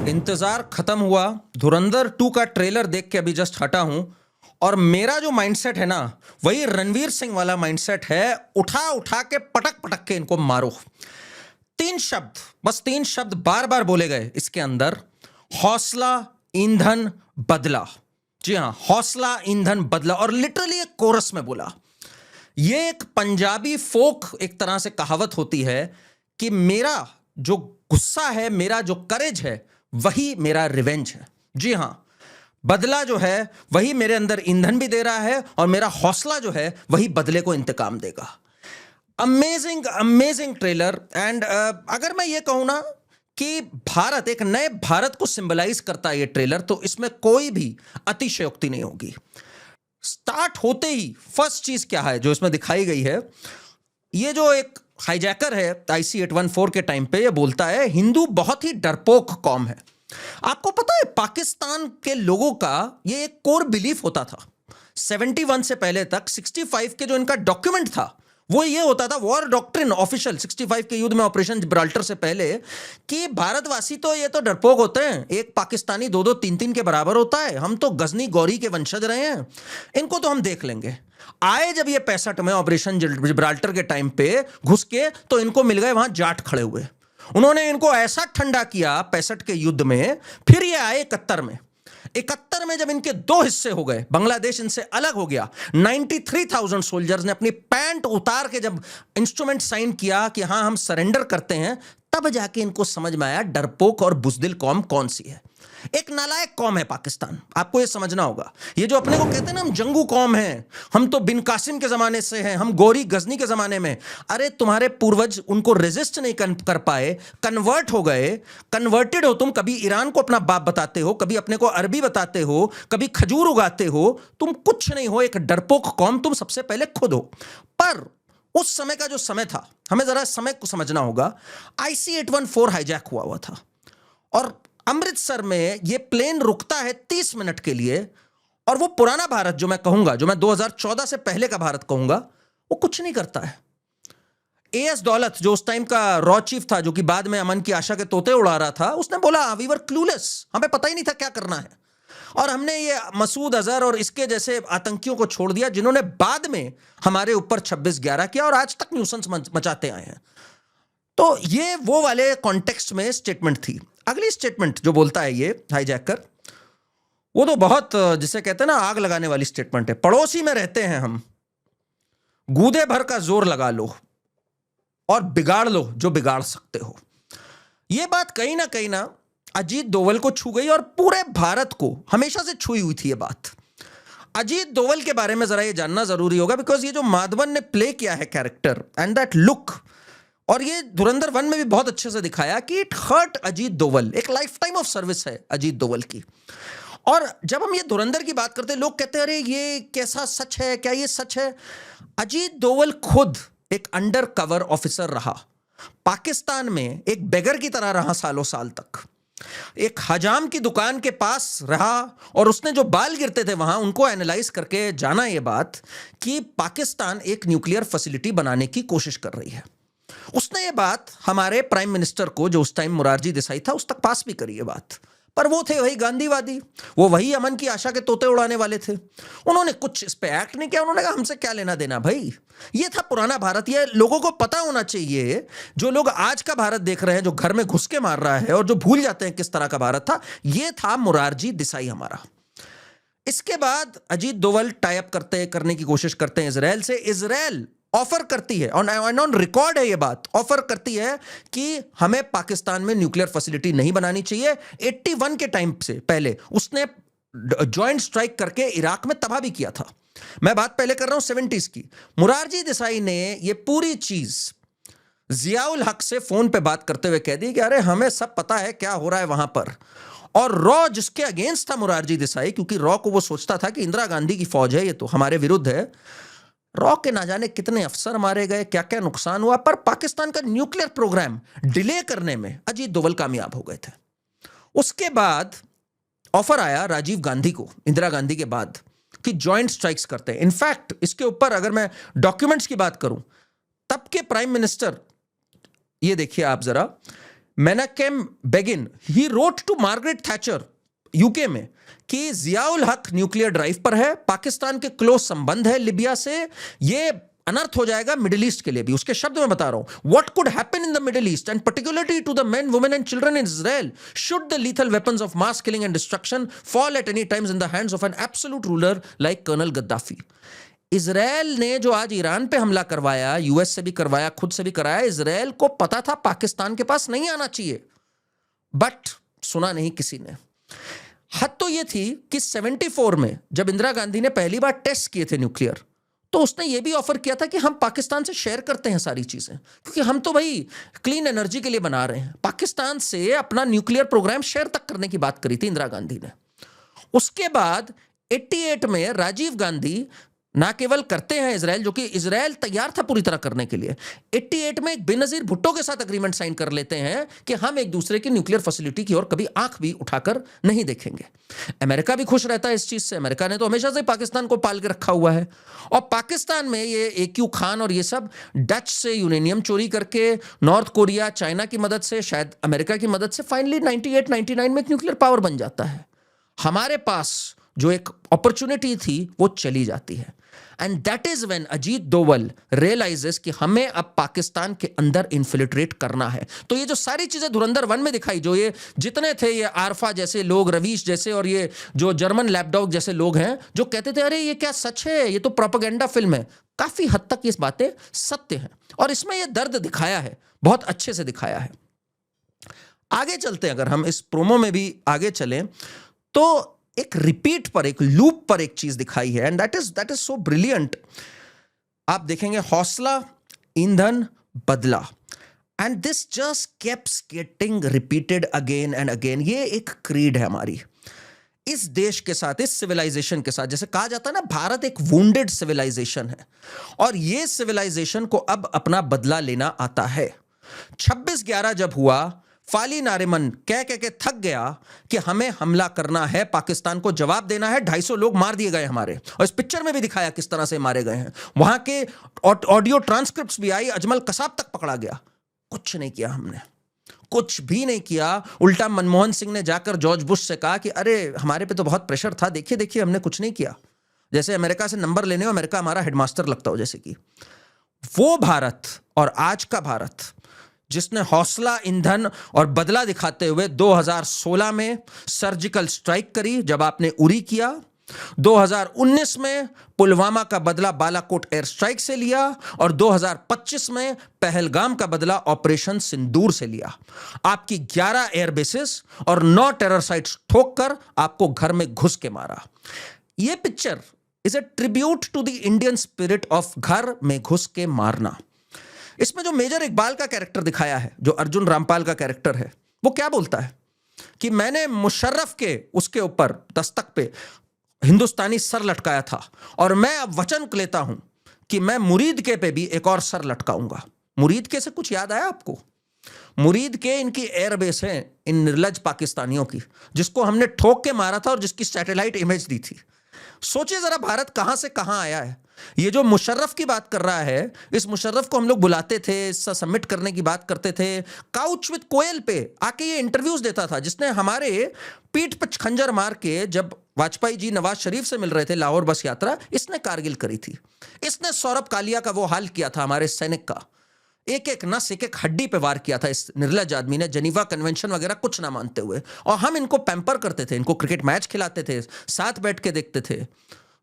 इंतजार खत्म हुआ। धुरंधर 2 का ट्रेलर देख के अभी जस्ट हटा हूं और मेरा जो माइंडसेट है ना, वही रणवीर सिंह वाला माइंडसेट है। उठा उठा के पटक पटक के इनको मारो। 3 शब्द, बस 3 शब्द बार बार बोले गए इसके अंदर। हौसला, ईंधन, बदला। जी हां, हौसला, ईंधन, बदला। और लिटरली एक कोरस में बोला। ये एक पंजाबी फोक एक तरह से कहावत होती है कि मेरा जो गुस्सा है, मेरा जो करेज है, वही मेरा रिवेंज है। जी हां, बदला जो है वही मेरे अंदर ईंधन भी दे रहा है और मेरा हौसला जो है वही बदले को इंतकाम देगा। Amazing amazing trailer. एंड अगर मैं ये कहूं ना कि भारत, एक नए भारत को सिंबलाइज करता है ये ट्रेलर, तो इसमें कोई भी अतिशयोक्ति नहीं होगी। स्टार्ट होते ही फर्स्ट चीज क्या है जो इसमें दिखाई गई है, ये जो एक हाईजैकर है IC-814 के टाइम पे ये बोलता है हिंदू बहुत ही डरपोक कौम है। आपको पता है पाकिस्तान के लोगों का ये एक कोर बिलीफ होता था 71 से पहले तक। 65 के जो इनका डॉक्यूमेंट था वो ये होता था, वॉर डॉक्ट्रिन ऑफिशियल 65 के युद्ध में ऑपरेशन जिब्राल्टर से पहले, कि भारतवासी तो ये तो डरपोक होते हैं, एक पाकिस्तानी 2-2 3-3 के बराबर होता है, हम तो गजनी गौरी के वंशज रहे हैं, इनको तो हम देख लेंगे। आए जब ये 65 में ऑपरेशन जिब्राल्टर के टाइम पे घुस के, तो इनको मिल गए वहां जाट खड़े हुए। उन्होंने इनको ऐसा ठंडा किया 65 के युद्ध में। फिर ये आए 71 में। 71 में जब इनके 2 हिस्से हो गए, बांग्लादेश इनसे अलग हो गया, 93,000 सोल्जर्स ने अपनी पैंट उतार के जब इंस्ट्रूमेंट साइन किया कि हां हम सरेंडर करते हैं, तब जाके इनको समझ में आया डरपोक और बुजदिल कौम कौन सी है। एक नालायक कौम है पाकिस्तान, आपको ये समझना होगा। ये जो अपने को कहते हैं ना हम जंगू कौम हैं, हम तो बिन कासिम के जमाने से हैं, हम गोरी गजनी के जमाने में, अरे तुम्हारे पूर्वज उनको रेजिस्ट नहीं कर पाए, कन्वर्ट हो गए। कन्वर्टेड हो तुम, कभी ईरान को अपना बाप बताते हो, कभी अपने को अरबी बताते हो, कभी खजूर उगाते हो, तुम कुछ नहीं हो, एक डरपोक कौम तुम सबसे पहले खुद हो। पर उस समय का जो समय था, हमें जरा समय को समझना होगा। IC-814 हाईजैक हुआ था और अमृतसर में यह प्लेन रुकता है 30 मिनट के लिए, और वो पुराना भारत जो मैं कहूंगा, जो मैं 2014 से पहले का भारत कहूंगा, वो कुछ नहीं करता है। AS दौलत जो उस टाइम का रॉ चीफ था, जो कि बाद में अमन की आशा के तोते उड़ा रहा था, उसने बोला वी वर क्लूलेस, हमें पता ही नहीं था क्या करना है, और हमने ये मसूद अजहर और इसके जैसे आतंकियों को छोड़ दिया, जिन्होंने बाद में हमारे ऊपर 26/11 किया और आज तक न्यूसेंस मचाते आए हैं। तो ये वो वाले कॉन्टेक्स्ट में स्टेटमेंट थी। अगली स्टेटमेंट जो बोलता है ये हाईजैकर, वो तो बहुत, जिसे कहते हैं ना, आग लगाने वाली स्टेटमेंट है। पड़ोसी में रहते हैं हम, गूदे भर का जोर लगा लो और बिगाड़ लो जो बिगाड़ सकते हो। ये बात कहीं ना अजीत डोवल को छू गई और पूरे भारत को हमेशा से छुई हुई थी ये बात। अजीत डोवल के बारे में जरा ये जानना जरूरी होगा, बिकॉज ये जो माधवन ने प्ले किया है कैरेक्टर एंड दैट लुक, और ये धुरंधर 1 में भी बहुत अच्छे से दिखाया कि इट हर्ट अजीत डोवल। एक लाइफ टाइम ऑफ सर्विस है अजीत डोवल की। और जब हम ये धुरंधर की बात करते हैं, लोग कहते हैं अरे ये कैसा सच है, क्या ये सच है? अजीत डोवल खुद एक अंडर कवर ऑफिसर रहा, पाकिस्तान में एक बेगर की तरह रहा सालों साल तक, एक हजाम की दुकान के पास रहा, और उसने जो बाल गिरते थे वहां उनको एनालाइज करके जाना ये बात कि पाकिस्तान एक न्यूक्लियर फैसिलिटी बनाने की कोशिश कर रही है। उसने ये बात हमारे प्राइम मिनिस्टर को, जो उस टाइम मोरारजी देसाई था, उस तक पास भी करी ये बात। पर वो थे वही गांधीवादी, वो वही अमन की आशा के तोते उड़ाने वाले थे। उन्होंने कुछ इस पे एक्ट नहीं किया। उन्होंने कहा हमसे क्या लेना देना भाई, ये था पुराना भारत। ये लोगों को पता होना चाहिए, जो लोग आज का भारत देख रहे हैं, जो घर में घुस के मार रहा है और जो भूल जाते हैं किस तरह का भारत था, ये था मोरारजी देसाई हमारा। इसके बाद अजीत डोवल टाई अप करने की कोशिश करते हैं इजराइल से। इजराइल ऑफर करती है, ऑन रिकॉर्ड है ये बात, ऑफर करती है कि हमें पाकिस्तान में न्यूक्लियर फैसिलिटी नहीं बनानी चाहिए। 81 के टाइम से पहले उसने जॉइंट स्ट्राइक करके इराक में तबाह भी किया था। मैं बात पहले कर रहा हूं 70s की। मोरारजी देसाई ने ये पूरी चीज जियाउल हक से फोन पे बात करते हुए कह दी कि अरे हमें सब पता है क्या हो रहा है वहां पर। और रॉ जिसके अगेंस्ट था मोरारजी देसाई, क्योंकि रॉ को वो सोचता था कि इंदिरा गांधी की फौज है, ये तो हमारे विरुद्ध है। रॉ के ना जाने कितने अफसर मारे गए, क्या क्या नुकसान हुआ, पर पाकिस्तान का न्यूक्लियर प्रोग्राम डिले करने में अजीत डोवल कामयाब हो गए थे। उसके बाद ऑफर आया राजीव गांधी को, इंदिरा गांधी के बाद, कि जॉइंट स्ट्राइक्स करते हैं। इनफैक्ट इसके ऊपर अगर मैं डॉक्यूमेंट्स की बात करूं, तब के प्राइम मिनिस्टर, ये देखिए आप जरा, Menachem Begin, he wrote to Margaret Thatcher UK में कि जियाउल हक न्यूक्लियर ड्राइव पर है, पाकिस्तान के क्लोज संबंध है लिबिया से, ये अनर्थ हो जाएगा मिडिल ईस्ट के लिए भी। उसके शब्द में बता रहा हूं, what could happen in the Middle East and particularly to the men, women and children in Israel should the lethal weapons of mass killing and destruction fall at any times in the hands of an absolute ruler like colonel Gaddafi. Israel ने जो आज Iran पे हमला करवाया, US से भी करवाया, खुद से भी कराया, इजराइल को पता था पाकिस्तान के पास नहीं आना चाहिए, बट सुना नहीं किसी ने। हद तो यह थी कि 74 में जब इंदिरा गांधी ने पहली बार टेस्ट किए थे न्यूक्लियर, तो उसने यह भी ऑफर किया था कि हम पाकिस्तान से शेयर करते हैं सारी चीजें, क्योंकि हम तो भाई क्लीन एनर्जी के लिए बना रहे हैं। पाकिस्तान से अपना न्यूक्लियर प्रोग्राम शेयर तक करने की बात करी थी इंदिरा गांधी ने। उसके बाद 88 में राजीव गांधी ना केवल करते हैं इजराइल, जो कि इजराइल तैयार था पूरी तरह करने के लिए, 88 में एक बेनजीर भुट्टो के साथ अग्रीमेंट साइन कर लेते हैं कि हम एक दूसरे की न्यूक्लियर फैसिलिटी की ओर कभी आंख भी उठाकर नहीं देखेंगे। अमेरिका भी खुश रहता है इस चीज से, अमेरिका ने तो हमेशा से पाकिस्तान को पाल के रखा हुआ है। और पाकिस्तान में ये AQ खान और ये सब डच से यूरेनियम चोरी करके, नॉर्थ कोरिया, चाइना की मदद से, शायद अमेरिका की मदद से फाइनली 98-99 में एक न्यूक्लियर पावर बन जाता है। हमारे पास जो एक अपॉर्चुनिटी थी वो चली जाती है। And that is when Ajit Doval realises कि हमें अब पाकिस्तान के अंदर इन्फिल्ट्रेट करना है। तो ये जो सारी चीजें धुरंधर 1 में दिखाई, जो ये जितने थे, ये आरफा जैसे लोग, रवीश जैसे, और ये जो जर्मन लैपडॉग जैसे लोग हैं जो कहते थे अरे ये क्या सच है, ये तो प्रोपेगेंडा फिल्म है, काफी हद तक ये बातें सत्य हैं। और इसमें ये दर्द दिखाया है, बहुत अच्छे से दिखाया है। आगे चलते हैं, अगर हम इस प्रोमो में भी आगे चलें तो एक रिपीट पर, एक लूप पर एक चीज दिखाई है, and that is so brilliant. आप देखेंगे हौसला, ईंधन, बदला, and this just keeps getting repeated again and again. ये एक क्रीड है हमारी इस देश के साथ, इस सिविलाइजेशन के साथ। जैसे कहा जाता है ना, भारत एक वुंडेड सिविलाइजेशन है, और ये सिविलाइजेशन को अब अपना बदला लेना आता है। 26/11 जब हुआ, फाली नारिमन कह के थक गया कि हमें हमला करना है, पाकिस्तान को जवाब देना है। 250 लोग मार दिए गए हमारे, और इस पिक्चर में भी दिखाया किस तरह से मारे गए हैं। वहां के ऑडियो ट्रांसक्रिप्ट्स भी आई, अजमल कसाब तक पकड़ा गया। कुछ नहीं किया हमने, कुछ भी नहीं किया। उल्टा मनमोहन सिंह ने जाकर जॉर्ज बुश से कहा कि अरे हमारे पे तो बहुत प्रेशर था, देखिए देखिए हमने कुछ नहीं किया। जैसे अमेरिका से नंबर लेने हो, अमेरिका हमारा हेडमास्टर लगता हो। जैसे कि वो भारत और आज का भारत जिसने हौसला, ईंधन और बदला दिखाते हुए 2016 में सर्जिकल स्ट्राइक करी जब आपने उरी किया, 2019 में पुलवामा का बदला बालाकोट एयर स्ट्राइक से लिया, और 2025 में पहलगाम का बदला ऑपरेशन सिंदूर से लिया। आपकी 11 एयर बेसेस और 9 टेरर साइट्स ठोक कर आपको घर में घुस के मारा। यह picture is a tribute to the Indian spirit of घर में घुस के मारना। इसमें जो मेजर इकबाल का कैरेक्टर दिखाया है, जो अर्जुन रामपाल का कैरेक्टर है, वो क्या बोलता है कि मैंने मुशर्रफ के उसके ऊपर दस्तक पे हिंदुस्तानी सर लटकाया था, और मैं अब वचन लेता हूं कि मैं मुरीद के पे भी एक और सर लटकाऊंगा। मुरीद के से कुछ याद आया आपको? मुरीद के इनकी एयरबेस है, इन निर्लज पाकिस्तानियों की, जिसको हमने ठोक के मारा था और जिसकी सैटेलाइट इमेज दी थी। सोचिए जरा भारत कहां से कहां आया है। ये जो मुशर्रफ की बात कर रहा है, इस मुशर्रफ को हम लोग बुलाते थे, इससे सबमिट करने की बात करते थे। काउच विद कोयल पे आके ये इंटरव्यूज देता था, जिसने हमारे पीठ पर खंजर मार के, जब वाजपेयी जी नवाज शरीफ से मिल रहे थे लाहौर बस यात्रा, इसने कारगिल करी थी। इसने सौरभ कालिया का वो हाल किया था, हमारे सैनिक का एक एक नस, एक एक हड्डी पे वार किया था इस निर्लज आदमी ने, जनीवा कन्वेंशन वगैरह कुछ ना मानते हुए। और हम इनको पैम्पर करते थे, इनको क्रिकेट मैच खिलाते थे, साथ बैठ के देखते थे,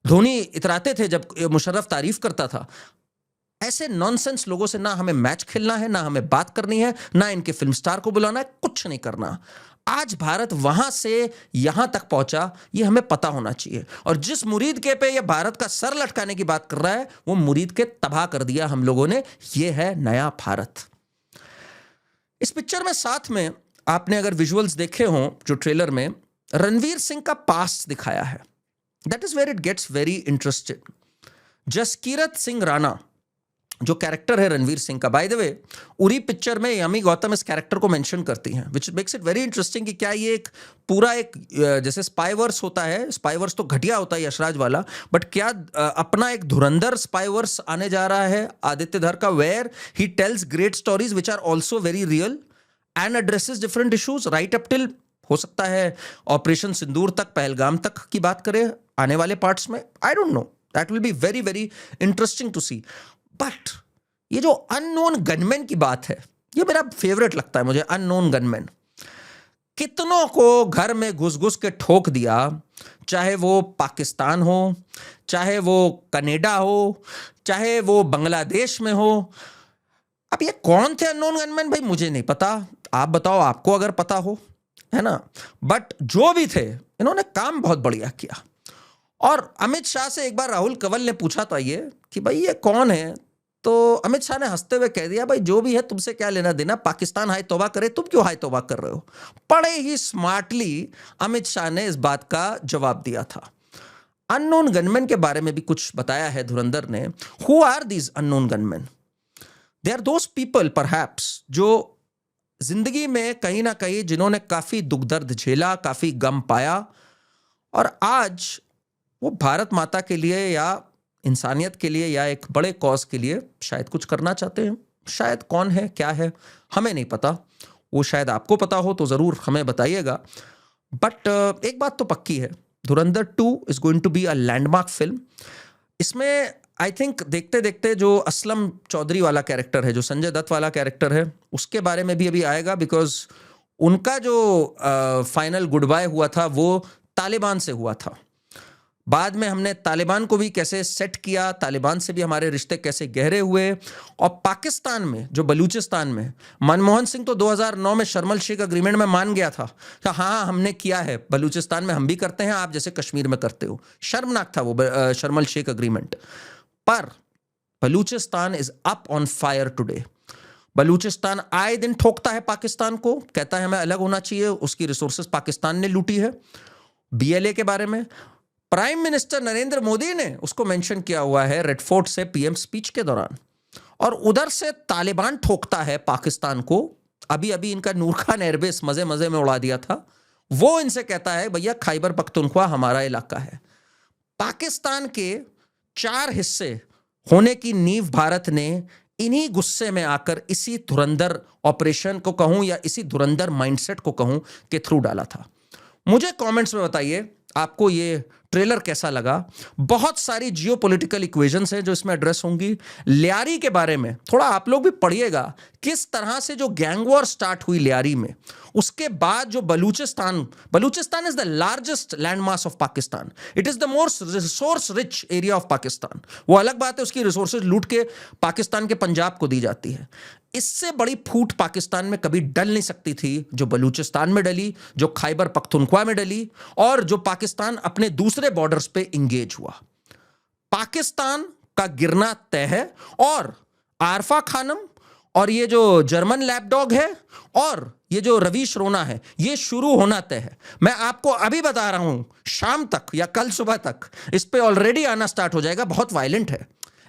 धोनी इतराते थे जब मुशर्रफ तारीफ करता था। ऐसे नॉनसेंस लोगों से ना हमें मैच खेलना है, ना हमें बात करनी है, ना इनके फिल्म स्टार को बुलाना है, कुछ नहीं करना। आज भारत वहां से यहां तक पहुंचा, ये हमें पता होना चाहिए। और जिस मुरीद के पे ये भारत का सर लटकाने की बात कर रहा है, वो मुरीद के तबाह कर दिया हम लोगों ने। ये है नया भारत। इस पिक्चर में साथ में आपने अगर विजुअल्स देखे हों, जो ट्रेलर में रणवीर सिंह का पास्ट दिखाया है, that is where it gets very interesting. Jaskirat Singh Rana जो कैरेक्टर है रणवीर सिंह का, by the way Uri picture में यमी गौतम इस कैरेक्टर को मेंशन करती हैं, which makes it very interesting कि क्या ये एक पूरा एक जैसे स्पाईवर्स होता है, स्पाईवर्स तो घटिया होता है यशराज वाला, बट क्या अपना एक धुरंधर स्पाईवर्स आने जा रहा है आदित्य धर का, where he tells great stories which are also very real and addresses different issues right up till, हो सकता है ऑपरेशन सिंदूर तक, पहलगाम तक की बात करें आने वाले पार्ट्स में. I don't know, that will be very very interesting to see. But ये जो अननोन गनमैन की बात है, ये मेरा फेवरेट लगता है मुझे. अननोन गनमैन कितनों को घर में घुस घुस के ठोक दिया, चाहे वो पाकिस्तान हो, चाहे वो कनाडा हो, चाहे वो बांग्लादेश में हो. अब ये कौन थे अननोन गनमैन भाई, मुझे नहीं पता. आप बताओ, आपको अगर पता हो, है ना. बट जो भी थे, इन्होंने काम बहुत बढ़िया किया. और अमित शाह से एक बार राहुल कंवल ने पूछा था ये कि भाई ये कौन है, तो अमित शाह ने हंसते हुए कह दिया, भाई जो भी है तुमसे क्या लेना देना, पाकिस्तान हाय तौबा करे, तुम क्यों हाय तौबा कर रहे हो. बड़े ही स्मार्टली अमित शाह ने इस बात का जवाब दिया था. अननोन गनमैन के बारे में भी कुछ बताया है धुरंधर ने. Who are these unknown gunmen? They are those people perhaps जो जिंदगी में कहीं ना कहीं, जिन्होंने काफी दुख दर्द झेला, काफी गम पाया, और आज वो भारत माता के लिए या इंसानियत के लिए या एक बड़े कॉज के लिए शायद कुछ करना चाहते हैं. शायद कौन है, क्या है, हमें नहीं पता. वो शायद आपको पता हो तो जरूर हमें बताइएगा. बट एक बात तो पक्की है, Dhurandhar 2 is going to be a landmark film. इसमें आई थिंक देखते देखते जो असलम चौधरी वाला कैरेक्टर है, जो संजय दत्त वाला कैरेक्टर है, उसके बारे में भी अभी आएगा. बिकॉज उनका जो फाइनल गुड बाय हुआ था वो तालिबान से हुआ था. बाद में हमने तालिबान को भी कैसे सेट किया, तालिबान से भी हमारे रिश्ते कैसे गहरे हुए. और पाकिस्तान में, जो बलूचिस्तान में, मनमोहन सिंह तो 2009 में शर्मल शेख अग्रीमेंट में मान गया था कि हाँ हमने किया है, बलूचिस्तान में हम भी करते हैं, आप जैसे कश्मीर में करते हो. शर्मनाक था वो शर्मल शेख अग्रीमेंट. पर Balochistan is up on fire today. Balochistan आए दिन ठोकता है पाकिस्तान को, कहता है हमें अलग होना चाहिए, उसकी रिसोर्सेज पाकिस्तान ने लूटी है. बीएलए के बारे में प्राइम मिनिस्टर नरेंद्र मोदी ने उसको मेंशन किया हुआ है रेड फोर्ट से पीएम स्पीच के दौरान. और उधर से तालिबान ठोकता है पाकिस्तान को. अभी अभी इनका नूर खान एयरबेस मजे मजे में उड़ा दिया था. वो इनसे कहता है भैया खैबर पख्तूनख्वा हमारा इलाका है. पाकिस्तान के 4 हिस्से होने की नींव भारत ने इन्हीं गुस्से में आकर, इसी धुरंधर ऑपरेशन को कहूं या इसी धुरंधर माइंडसेट को कहूं के थ्रू डाला था. मुझे कमेंट्स में बताइए आपको ये ट्रेलर कैसा लगा. बहुत सारी जियोपॉलिटिकल इक्वेशंस हैं जो इसमें एड्रेस होंगी. लियारी के बारे में थोड़ा आप लोग भी पढ़िएगा, किस तरह से जो गैंग वॉर स्टार्ट हुई लियारी में, उसके बाद जो Balochistan is the largest land mass of Pakistan. It is the most resource rich area of Pakistan. वो अलग बात है उसकी रिसोर्सेज लूट के पाकिस्तान के पंजाब को दी जाती है. इससे बड़ी फूट पाकिस्तान में कभी डल नहीं सकती थी जो बलूचिस्तान में डली, जो खैबर पख्तूनख्वा में डली, और जो पाकिस्तान अपने दूसरे बॉर्डर्स पे इंगेज हुआ. पाकिस्तान का गिरना तय है. और आरफा खानम और ये जो जर्मन लैपडॉग है और ये जो रवीश रोना है, ये शुरू होना तय है. मैं आपको अभी बता रहा हूं, शाम तक या कल सुबह तक इस पे ऑलरेडी आना स्टार्ट हो जाएगा. बहुत वायलेंट है.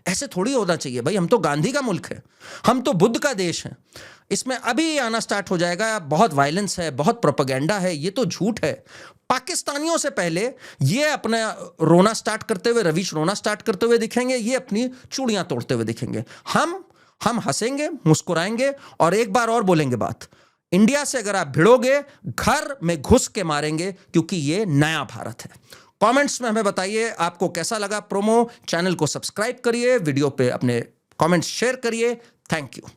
ऐसे थोड़ी होना चाहिए भाई, हम तो गांधी का मुल्क है, हम तो बुद्ध का देश है. इसमें अभी आना स्टार्ट हो जाएगा. बहुत वायलेंस है, बहुत प्रोपेगेंडा है, ये तो झूठ है. पाकिस्तानियों से पहले ये अपना रोना स्टार्ट करते हुए, रवीश रोना स्टार्ट करते हुए दिखेंगे, ये अपनी चूड़ियां तोड़ते हुए दिखेंगे. हम हंसेंगे, मुस्कुराएंगे और एक बार और बोलेंगे बात, इंडिया से अगर आप भिड़ोगे घर में घुस के मारेंगे, क्योंकि ये नया भारत है. कमेंट्स में हमें बताइए आपको कैसा लगा प्रोमो. चैनल को सब्सक्राइब करिए, वीडियो पे अपने कमेंट्स शेयर करिए. Thank you.